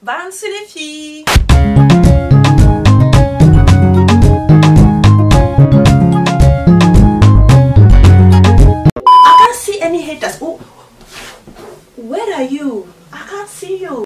Bounce les filles. I can't see any haters. Oh, where are you? I can't see you.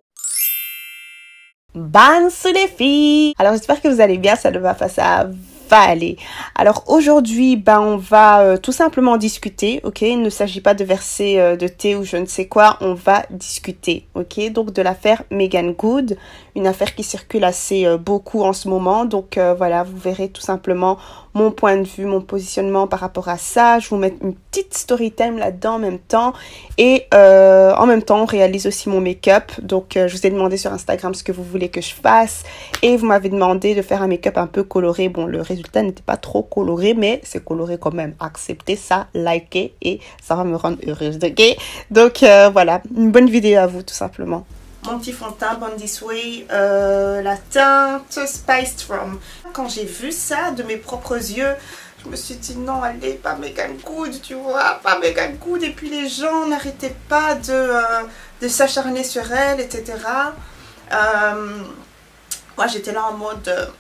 Bounce les filles. Alors j'espère que vous allez bien, ça ne va pas, ça va aller. Alors aujourd'hui, on va tout simplement discuter, ok? Il ne s'agit pas de verser de thé ou je ne sais quoi, on va discuter, ok? Donc de l'affaire Meagan Good, une affaire qui circule assez beaucoup en ce moment. Donc voilà, vous verrez tout simplement mon point de vue, mon positionnement par rapport à ça. Je vous mets une petite story time là-dedans en même temps. Et en même temps, on réalise aussi mon make-up. Donc je vous ai demandé sur Instagram ce que vous voulez que je fasse. Et vous m'avez demandé de faire un make-up un peu coloré. Bon, le résultat n'était pas trop coloré, mais c'est coloré quand même. Acceptez ça, likez et ça va me rendre heureuse, ok? Donc voilà, une bonne vidéo à vous tout simplement. Mon petit fond de teint Born This Way, la teinte Spiced From. Quand j'ai vu ça de mes propres yeux, je me suis dit non, allez, pas Meagan Good, tu vois, pas Meagan Good. Et puis les gens n'arrêtaient pas de s'acharner sur elle, etc. Moi j'étais là en mode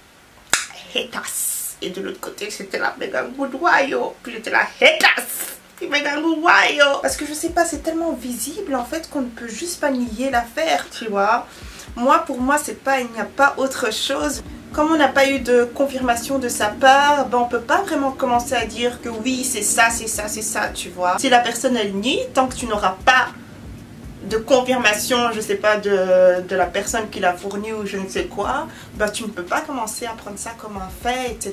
haters. Et de l'autre côté c'était la Meagan Good Wayo. Puis j'étais là haters. Parce que je sais pas, c'est tellement visible en fait qu'on ne peut juste pas nier l'affaire, tu vois. Moi, pour moi, c'est pas, il n'y a pas autre chose. Comme on n'a pas eu de confirmation de sa part, on peut pas vraiment commencer à dire que oui, c'est ça, c'est ça, c'est ça, tu vois. Si la personne elle nie, tant que tu n'auras pas de confirmation, je sais pas, de la personne qui l'a fourni ou je ne sais quoi, tu ne peux pas commencer à prendre ça comme un fait, etc.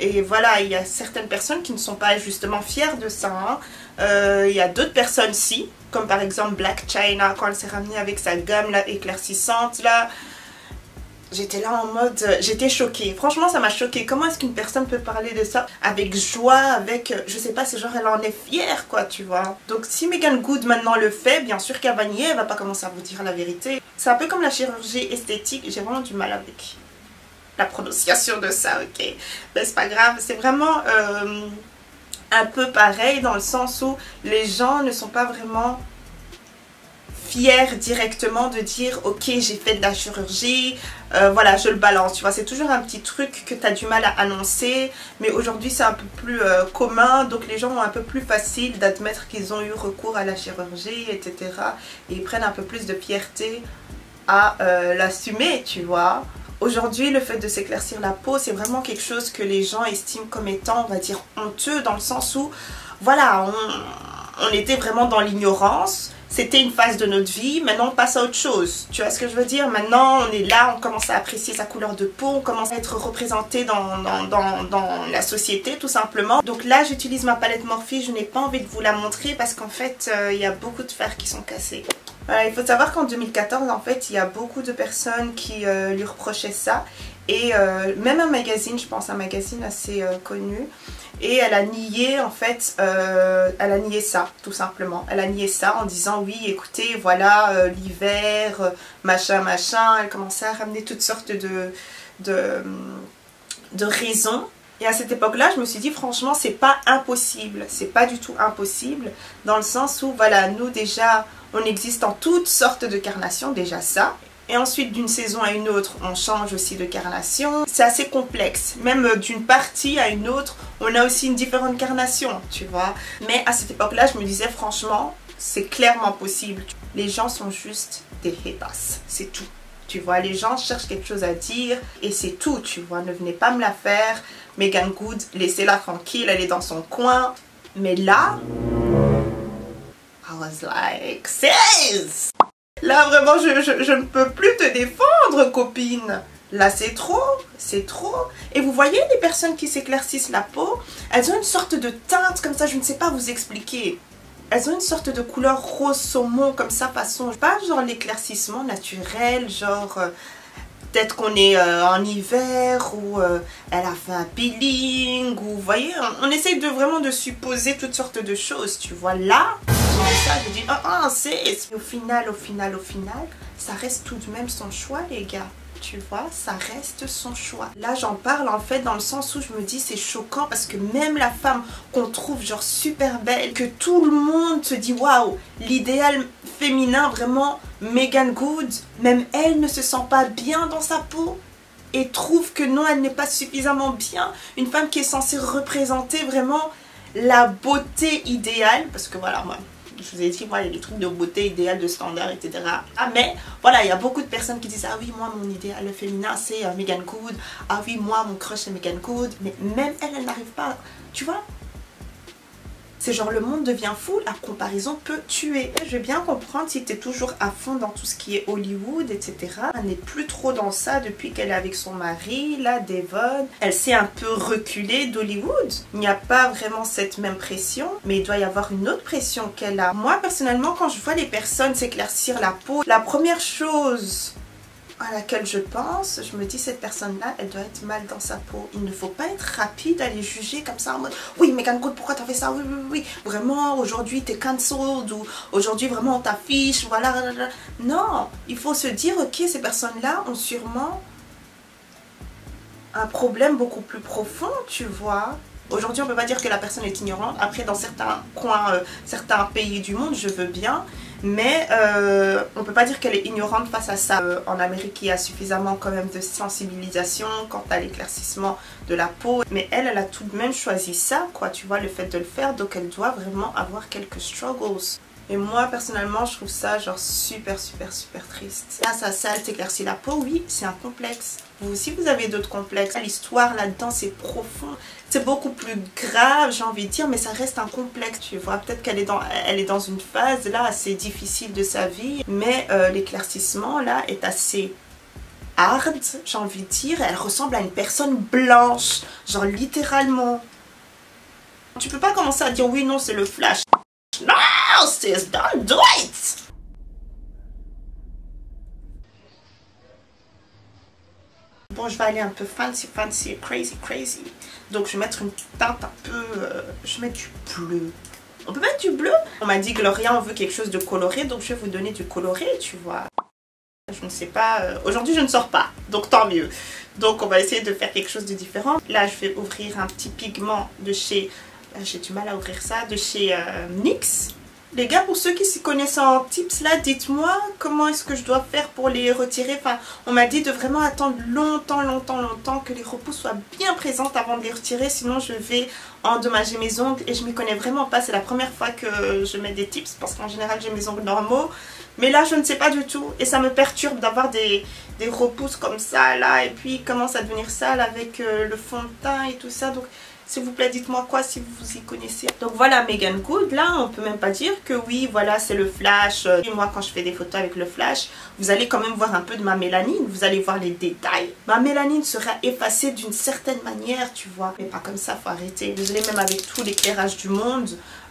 Et voilà, il y a certaines personnes qui ne sont pas justement fières de ça. Il y a d'autres personnes si, comme par exemple Blac Chyna, quand elle s'est ramenée avec sa gamme là, éclaircissante là. J'étais là en mode, j'étais choquée. Franchement, ça m'a choquée. Comment est-ce qu'une personne peut parler de ça avec joie, avec, je sais pas, c'est genre elle en est fière, quoi, tu vois. Donc si Meagan Good maintenant le fait, bien sûr qu'elle va nier, elle va pas commencer à vous dire la vérité. C'est un peu comme la chirurgie esthétique, j'ai vraiment du mal avec la prononciation de ça, ok. Mais c'est pas grave, c'est vraiment un peu pareil dans le sens où les gens ne sont pas vraiment fiers directement de dire ok j'ai fait de la chirurgie, voilà je le balance, tu vois. C'est toujours un petit truc que tu as du mal à annoncer, mais aujourd'hui c'est un peu plus commun, donc les gens ont un peu plus facile d'admettre qu'ils ont eu recours à la chirurgie, etc. Et ils prennent un peu plus de fierté à l'assumer, tu vois. Aujourd'hui, le fait de s'éclaircir la peau, c'est vraiment quelque chose que les gens estiment comme étant, on va dire, honteux, dans le sens où, voilà, on était vraiment dans l'ignorance. C'était une phase de notre vie, maintenant on passe à autre chose. Tu vois ce que je veux dire? Maintenant on est là, on commence à apprécier sa couleur de peau, on commence à être représenté dans la société tout simplement. Donc là j'utilise ma palette Morphe, je n'ai pas envie de vous la montrer parce qu'en fait il y a beaucoup de fers qui sont cassés. Voilà, il faut savoir qu'en 2014 en fait il y a beaucoup de personnes qui lui reprochaient ça. Et même un magazine, je pense un magazine assez connu. Et elle a nié en fait, elle a nié ça tout simplement. Elle a nié ça en disant oui écoutez voilà l'hiver, machin machin. Elle commençait à ramener toutes sortes de raisons. Et à cette époque-là, je me suis dit franchement c'est pas impossible. C'est pas du tout impossible dans le sens où voilà nous déjà on existe en toutes sortes de carnations, déjà ça. Et ensuite, d'une saison à une autre, on change aussi de carnation. C'est assez complexe. Même d'une partie à une autre, on a aussi une différente carnation, tu vois. Mais à cette époque-là, je me disais franchement, c'est clairement possible. Les gens sont juste des haters, c'est tout. Tu vois, les gens cherchent quelque chose à dire et c'est tout, tu vois. Ne venez pas me la faire. Meagan Good, laissez-la tranquille, elle est dans son coin. Mais là, I was like, sis! Là vraiment je ne peux plus te défendre copine. Là c'est trop, c'est trop. Et vous voyez les personnes qui s'éclaircissent la peau, elles ont une sorte de teinte comme ça, je ne sais pas vous expliquer. Elles ont une sorte de couleur rose saumon comme ça façon, pas genre l'éclaircissement naturel, genre peut-être qu'on est en hiver ou elle a fait un peeling ou vous voyez, on essaye de vraiment de supposer toutes sortes de choses, tu vois. Là ça, je dis c'est au final ça reste tout de même son choix les gars, tu vois, ça reste son choix. Là j'en parle en fait dans le sens où je me dis c'est choquant parce que même la femme qu'on trouve genre super belle, que tout le monde se dit waouh l'idéal féminin, vraiment Meagan Good, même elle ne se sent pas bien dans sa peau et trouve que non, elle n'est pas suffisamment bien. Une femme qui est censée représenter vraiment la beauté idéale, parce que voilà, moi je vous ai dit, moi il y a des trucs de beauté idéale, de standard, etc. Ah, mais voilà, il y a beaucoup de personnes qui disent ah oui, moi mon idéal féminin c'est Meagan Good, ah oui, moi mon crush c'est Meagan Good, mais même elle n'arrive pas, tu vois. C'est genre le monde devient fou, la comparaison peut tuer. Je vais bien comprendre si tu es toujours à fond dans tout ce qui est Hollywood, etc. Elle n'est plus trop dans ça depuis qu'elle est avec son mari, là, Devon. Elle s'est un peu reculée d'Hollywood. Il n'y a pas vraiment cette même pression, mais il doit y avoir une autre pression qu'elle a. Moi, personnellement, quand je vois les personnes s'éclaircir la peau, la première chose à laquelle je pense, je me dis cette personne-là, elle doit être mal dans sa peau. Il ne faut pas être rapide à les juger comme ça en mode oui, Meagan Good, pourquoi t'as fait ça? Oui, oui, oui, vraiment, aujourd'hui t'es cancelled ou aujourd'hui vraiment on t'affiche, voilà. Non, il faut se dire ok, ces personnes-là ont sûrement un problème beaucoup plus profond, tu vois. Aujourd'hui, on ne peut pas dire que la personne est ignorante. Après, dans certains coins, certains pays du monde, je veux bien. Mais on ne peut pas dire qu'elle est ignorante face à ça. En Amérique, il y a suffisamment quand même de sensibilisation quant à l'éclaircissement de la peau. Mais elle, elle a tout de même choisi ça, quoi. Tu vois, le fait de le faire. Donc, elle doit vraiment avoir quelques struggles. Et moi, personnellement, je trouve ça genre super, super, super triste. Là, ça, elle t'éclaircit la peau, oui, c'est un complexe. Vous aussi, vous avez d'autres complexes. L'histoire là-dedans, c'est profond. C'est beaucoup plus grave, j'ai envie de dire, mais ça reste un complexe, tu vois. Peut-être qu'elle est dans une phase, là, assez difficile de sa vie. Mais l'éclaircissement, là, est assez hard, j'ai envie de dire. Elle ressemble à une personne blanche, genre littéralement. Tu peux pas commencer à dire, oui, non, c'est le flash. No, sis, don't do it! Bon, je vais aller un peu fancy, fancy, crazy, crazy. Donc, je vais mettre une teinte un peu... je vais mettre du bleu. On peut mettre du bleu? On m'a dit, Gloria, on veut quelque chose de coloré, donc je vais vous donner du coloré, tu vois. Je ne sais pas... Aujourd'hui, je ne sors pas, donc tant mieux. Donc, on va essayer de faire quelque chose de différent. Là, je vais ouvrir un petit pigment de chez... J'ai du mal à ouvrir ça, de chez NYX. Les gars, pour ceux qui s'y connaissent en tips là, dites-moi comment est-ce que je dois faire pour les retirer. Enfin, on m'a dit de vraiment attendre longtemps, longtemps, longtemps que les repousses soient bien présentes avant de les retirer. Sinon, je vais endommager mes ongles et je m'y connais vraiment pas. C'est la première fois que je mets des tips parce qu'en général, j'ai mes ongles normaux. Mais là, je ne sais pas du tout et ça me perturbe d'avoir des repousses comme ça là. Et puis, il commence à devenir sale avec le fond de teint et tout ça. Donc... s'il vous plaît, dites-moi quoi si vous y connaissez. Donc voilà, Meagan Good, là, on peut même pas dire que oui, voilà, c'est le flash. Et moi, quand je fais des photos avec le flash, vous allez quand même voir un peu de ma mélanine. Vous allez voir les détails. Ma mélanine sera effacée d'une certaine manière, tu vois. Mais pas comme ça, faut arrêter. Désolée, même avec tout l'éclairage du monde.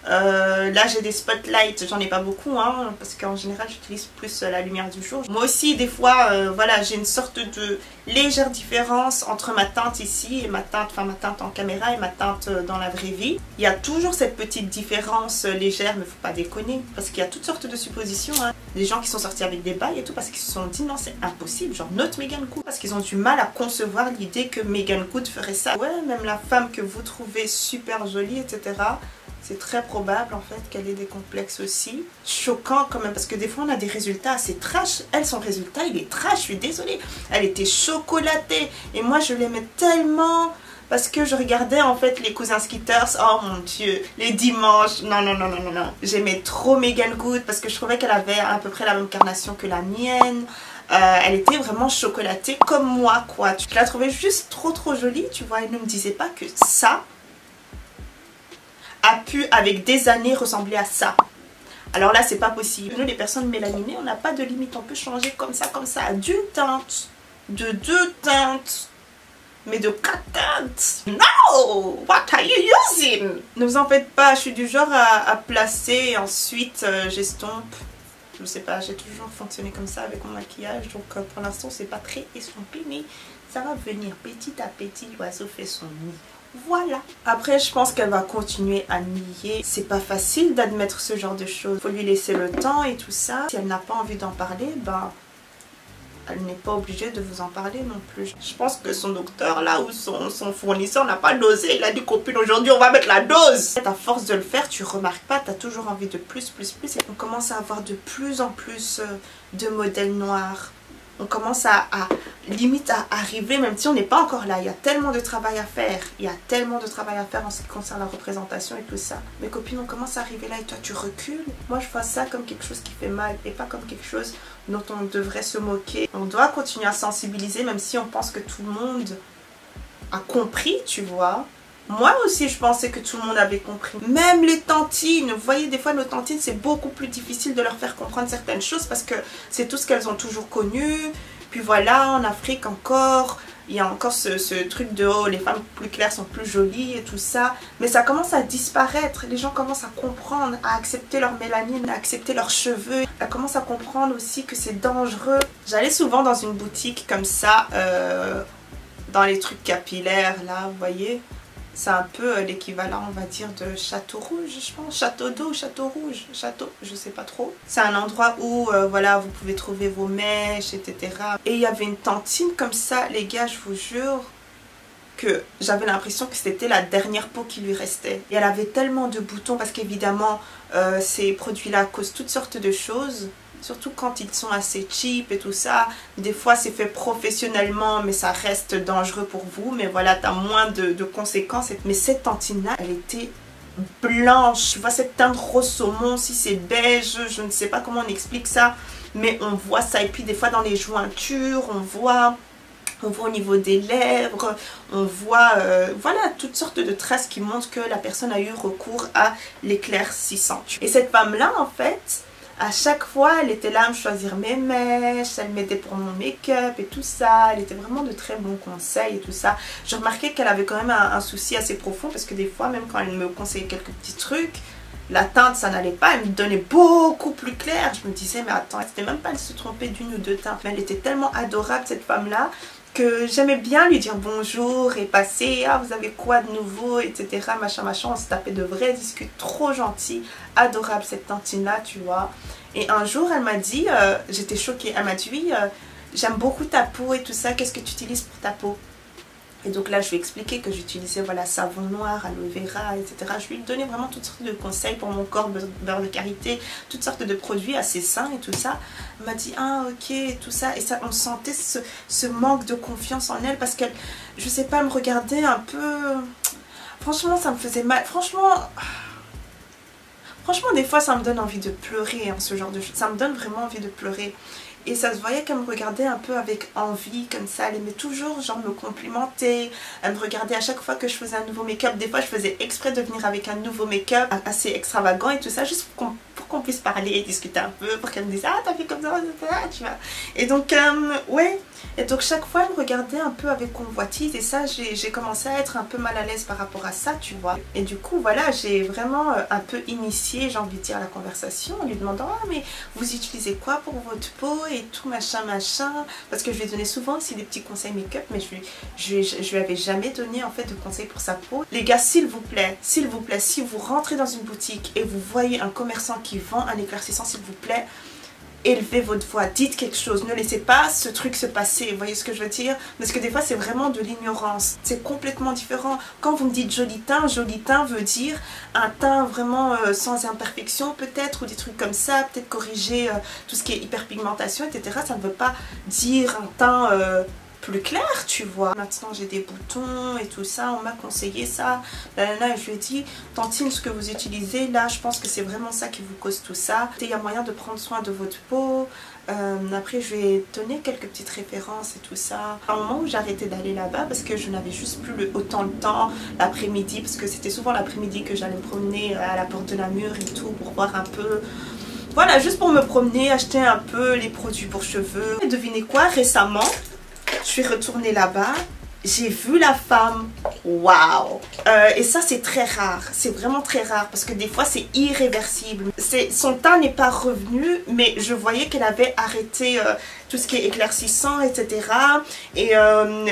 Là j'ai des spotlights, j'en ai pas beaucoup hein, parce qu'en général j'utilise plus la lumière du jour. Moi aussi des fois voilà, j'ai une sorte de légère différence entre ma teinte ici et ma teinte, enfin ma teinte en caméra et ma teinte dans la vraie vie. Il y a toujours cette petite différence légère, mais faut pas déconner parce qu'il y a toutes sortes de suppositions hein. Des gens qui sont sortis avec des bails et tout parce qu'ils se sont dit non c'est impossible, genre notre Meagan Good, parce qu'ils ont du mal à concevoir l'idée que Meagan Good ferait ça. Ouais, même la femme que vous trouvez super jolie etc. C'est très probable en fait qu'elle ait des complexes aussi. Choquant quand même parce que des fois on a des résultats assez trash. Elle, son résultat il est trash, je suis désolée. Elle était chocolatée et moi je l'aimais tellement parce que je regardais en fait les cousins Skitters. Oh mon dieu, les dimanches. Non, non, non, non, non, non. J'aimais trop Meagan Good parce que je trouvais qu'elle avait à peu près la même carnation que la mienne. Elle était vraiment chocolatée comme moi quoi. Je la trouvais juste trop jolie, tu vois. Elle ne me disait pas que ça a pu avec des années ressembler à ça. Alors là c'est pas possible. Nous les personnes mélaninées on n'a pas de limite, on peut changer comme ça d'une teinte, de deux teintes, mais de 4 teintes. No, what are you using? Ne vous en faites pas, je suis du genre à placer et ensuite j'estompe. Je sais pas, j'ai toujours fonctionné comme ça avec mon maquillage, donc pour l'instant c'est pas très estompé mais ça va venir petit à petit, l'oiseau fait son nid. Voilà. Après, je pense qu'elle va continuer à nier. C'est pas facile d'admettre ce genre de choses. Faut lui laisser le temps et tout ça. Si elle n'a pas envie d'en parler, ben elle n'est pas obligée de vous en parler non plus. Je pense que son docteur là ou son fournisseur n'a pas dosé. Il a dit copine aujourd'hui on va mettre la dose. À force de le faire tu remarques pas, tu as toujours envie de plus. Et on commence à avoir de plus en plus de modèles noirs. On commence limite à arriver, même si on n'est pas encore là. Il y a tellement de travail à faire. Il y a tellement de travail à faire en ce qui concerne la représentation et tout ça. Mes copines, on commence à arriver là et toi tu recules. Moi je vois ça comme quelque chose qui fait mal et pas comme quelque chose dont on devrait se moquer. On doit continuer à sensibiliser même si on pense que tout le monde a compris, tu vois. Moi aussi je pensais que tout le monde avait compris. Même les tantines, vous voyez des fois nos tantines c'est beaucoup plus difficile de leur faire comprendre certaines choses parce que c'est tout ce qu'elles ont toujours connu. Puis voilà, en Afrique encore, il y a encore ce truc de oh les femmes plus claires sont plus jolies et tout ça. Mais ça commence à disparaître, les gens commencent à comprendre, à accepter leur mélanine, à accepter leurs cheveux. Elles commencent à comprendre aussi que c'est dangereux. J'allais souvent dans une boutique comme ça, dans les trucs capillaires là, vous voyez. C'est un peu l'équivalent, on va dire, de Château Rouge, je pense. Château d'eau, Château Rouge, Château, je sais pas trop. C'est un endroit où, voilà, vous pouvez trouver vos mèches, etc. Et il y avait une tantine comme ça, les gars, je vous jure que j'avais l'impression que c'était la dernière peau qui lui restait. Et elle avait tellement de boutons, parce qu'évidemment, ces produits-là causent toutes sortes de choses. Surtout quand ils sont assez cheap et tout ça. Des fois c'est fait professionnellement mais ça reste dangereux pour vous. Mais voilà, tu as moins de conséquences. Mais cette tantine là, elle était blanche. Tu vois cette teinte rose saumon, si c'est beige, je ne sais pas comment on explique ça. Mais on voit ça. Et puis des fois dans les jointures, on voit au niveau des lèvres, on voit voilà toutes sortes de traces qui montrent que la personne a eu recours à l'éclaircissant. Et cette femme là en fait, à chaque fois, elle était là à me choisir mes mèches, elle m'aidait pour mon make-up et tout ça. Elle était vraiment de très bons conseils et tout ça. Je remarquais qu'elle avait quand même un souci assez profond parce que des fois, même quand elle me conseillait quelques petits trucs, la teinte, ça n'allait pas. Elle me donnait beaucoup plus clair. Je me disais, mais attends, elle n'était même pas, elle se trompait d'une ou deux teintes. Mais elle était tellement adorable, cette femme-là, que j'aimais bien lui dire bonjour et passer, ah vous avez quoi de nouveau, etc. Machin, machin, on se tapait de vrais discutes, trop gentil, adorable cette tantine là, tu vois. Et un jour elle m'a dit, j'étais choquée, elle m'a dit oui, j'aime beaucoup ta peau et tout ça, qu'est-ce que tu utilises pour ta peau? Et donc là je lui ai expliqué que j'utilisais voilà savon noir, aloe vera, etc. Je lui ai donné vraiment toutes sortes de conseils pour mon corps, beurre de karité, toutes sortes de produits assez sains et tout ça. Elle m'a dit ah ok et tout ça. Et ça on sentait ce manque de confiance en elle parce qu'elle, je sais pas, elle me regardait un peu... Franchement ça me faisait mal. Franchement des fois ça me donne envie de pleurer, hein, ce genre de choses. Ça me donne vraiment envie de pleurer. Et ça se voyait qu'elle me regardait un peu avec envie, comme ça. Elle aimait toujours genre me complimenter. Elle me regardait à chaque fois que je faisais un nouveau make-up. Des fois, je faisais exprès de venir avec un nouveau make-up assez extravagant et tout ça, juste pour qu'on puisse parler et discuter un peu, pour qu'elle me dise ah t'as fait comme ça, tu vois. Et donc ouais, et donc chaque fois elle me regardait un peu avec convoitise et ça j'ai commencé à être un peu mal à l'aise par rapport à ça, tu vois. Et du coup voilà, j'ai vraiment un peu initié, j'ai envie de dire, la conversation en lui demandant ah mais vous utilisez quoi pour votre peau et tout machin machin, parce que je lui ai donné souvent aussi des petits conseils make-up, mais je lui avais jamais donné en fait de conseils pour sa peau. Les gars, s'il vous plaît, si vous rentrez dans une boutique et vous voyez un commerçant qui vend un éclaircissant, s'il vous plaît, élevez votre voix, dites quelque chose, ne laissez pas ce truc se passer, vous voyez ce que je veux dire? Parce que des fois c'est vraiment de l'ignorance, c'est complètement différent. Quand vous me dites joli teint veut dire un teint vraiment sans imperfection peut-être, ou des trucs comme ça, peut-être corriger tout ce qui est hyperpigmentation, etc. Ça ne veut pas dire un teint plus clair, tu vois. Maintenant j'ai des boutons et tout ça, on m'a conseillé ça, là, je lui ai dit tantine, ce que vous utilisez là, je pense que c'est vraiment ça qui vous cause tout ça. Il y a moyen de prendre soin de votre peau. Après je lui ai donné quelques petites références et tout ça. À un moment où j'ai arrêté d'aller là-bas parce que je n'avais juste plus autant de temps l'après-midi, parce que c'était souvent l'après-midi que j'allais me promener à la porte de Namur et tout pour voir un peu. Voilà, juste pour me promener, acheter un peu les produits pour cheveux. Et devinez quoi, récemment je suis retournée là-bas, j'ai vu la femme, waouh. Et ça c'est très rare, c'est vraiment très rare parce que des fois c'est irréversible. Son teint n'est pas revenu, mais je voyais qu'elle avait arrêté tout ce qui est éclaircissant, etc. Et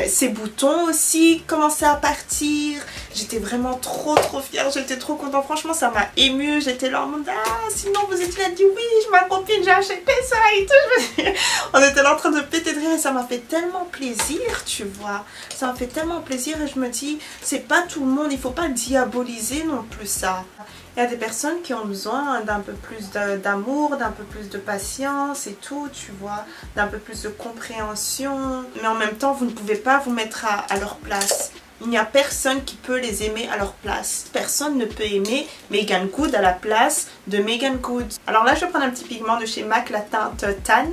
ses boutons aussi commençaient à partir. J'étais vraiment trop fière, j'étais trop contente. Franchement, ça m'a émue. J'étais là en mode ah, sinon vous étiez là, dit oui, ma copine, j'ai acheté ça et tout. On était là en train de péter de rire et ça m'a fait tellement plaisir, tu vois. Ça m'a fait tellement plaisir et je me dis, c'est pas tout le monde, il faut pas diaboliser non plus ça. Il y a des personnes qui ont besoin d'un peu plus d'amour, d'un peu plus de patience et tout, tu vois, d'un peu plus de compréhension. Mais en même temps, vous ne pouvez pas vous mettre à leur place. Il n'y a personne qui peut les aimer à leur place. Personne ne peut aimer Meagan Good à la place de Meagan Good. Alors là, je vais prendre un petit pigment de chez MAC, la teinte Tan.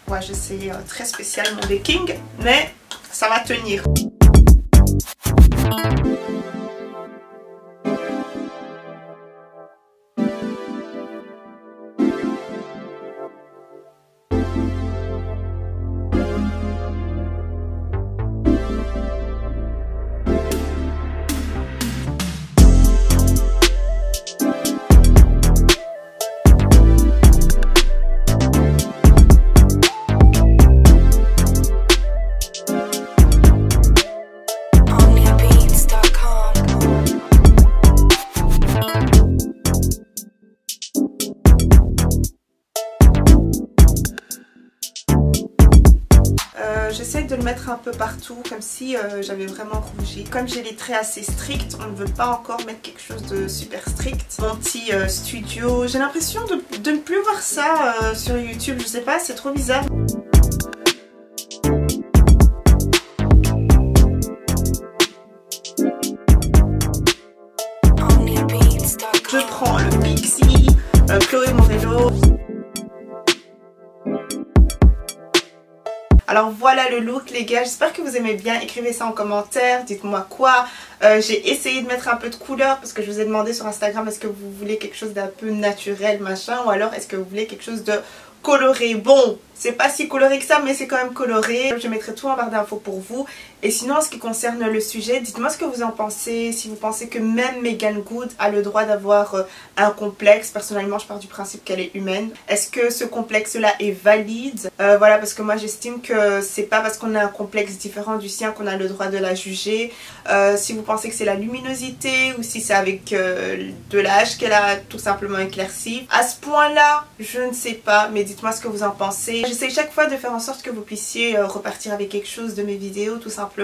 Ouais, je sais, très spécial mon baking, mais ça va tenir. J'essaie de le mettre un peu partout comme si j'avais vraiment rougi. Comme j'ai les traits assez stricts, on ne veut pas encore mettre quelque chose de super strict. Mon petit studio, j'ai l'impression de ne plus voir ça sur YouTube, je sais pas, c'est trop bizarre. Je prends le Pixie, Chloé Morello. Alors voilà le look les gars, j'espère que vous aimez bien, écrivez ça en commentaire, dites-moi quoi. J'ai essayé de mettre un peu de couleur parce que je vous ai demandé sur Instagram est-ce que vous voulez quelque chose d'un peu naturel machin ou alors est-ce que vous voulez quelque chose de coloré. Bon, c'est pas si coloré que ça mais c'est quand même coloré. Je mettrai tout en barre d'infos pour vous. Et sinon en ce qui concerne le sujet, dites-moi ce que vous en pensez. Si vous pensez que même Meagan Good a le droit d'avoir un complexe. Personnellement je pars du principe qu'elle est humaine. Est-ce que ce complexe là est valide? Voilà, parce que moi j'estime que c'est pas parce qu'on a un complexe différent du sien qu'on a le droit de la juger. Si vous pensez que c'est la luminosité ou si c'est avec de l'âge qu'elle a tout simplement éclairci. À ce point là je ne sais pas, mais dites-moi ce que vous en pensez. J'essaie chaque fois de faire en sorte que vous puissiez repartir avec quelque chose de mes vidéos tout simplement.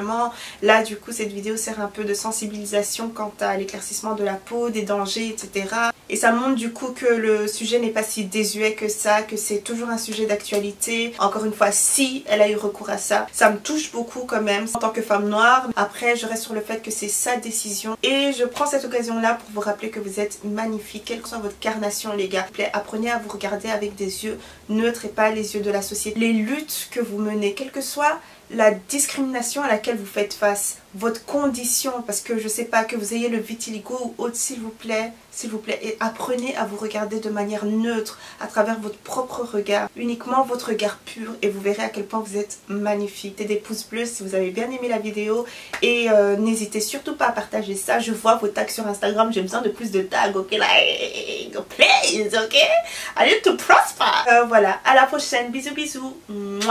Là du coup cette vidéo sert un peu de sensibilisation quant à l'éclaircissement de la peau, des dangers, etc. Et ça montre du coup que le sujet n'est pas si désuet que ça, que c'est toujours un sujet d'actualité. Encore une fois, si elle a eu recours à ça, ça me touche beaucoup quand même en tant que femme noire. Après je reste sur le fait que c'est sa décision. Et je prends cette occasion là pour vous rappeler que vous êtes magnifique, quelle que soit votre carnation les gars. Apprenez à vous regarder avec des yeux neutres et pas les yeux de la société. Les luttes que vous menez, quelle que soit la discrimination à laquelle vous faites face, votre condition, parce que je sais pas, que vous ayez le vitiligo ou autre, s'il vous plaît, et apprenez à vous regarder de manière neutre, à travers votre propre regard, uniquement votre regard pur, et vous verrez à quel point vous êtes magnifique. Mettez des pouces bleus si vous avez bien aimé la vidéo, et n'hésitez surtout pas à partager ça. Je vois vos tags sur Instagram, j'ai besoin de plus de tags, ok, like, please, ok, I need to prosper. Voilà, à la prochaine, bisous bisous. Mouah.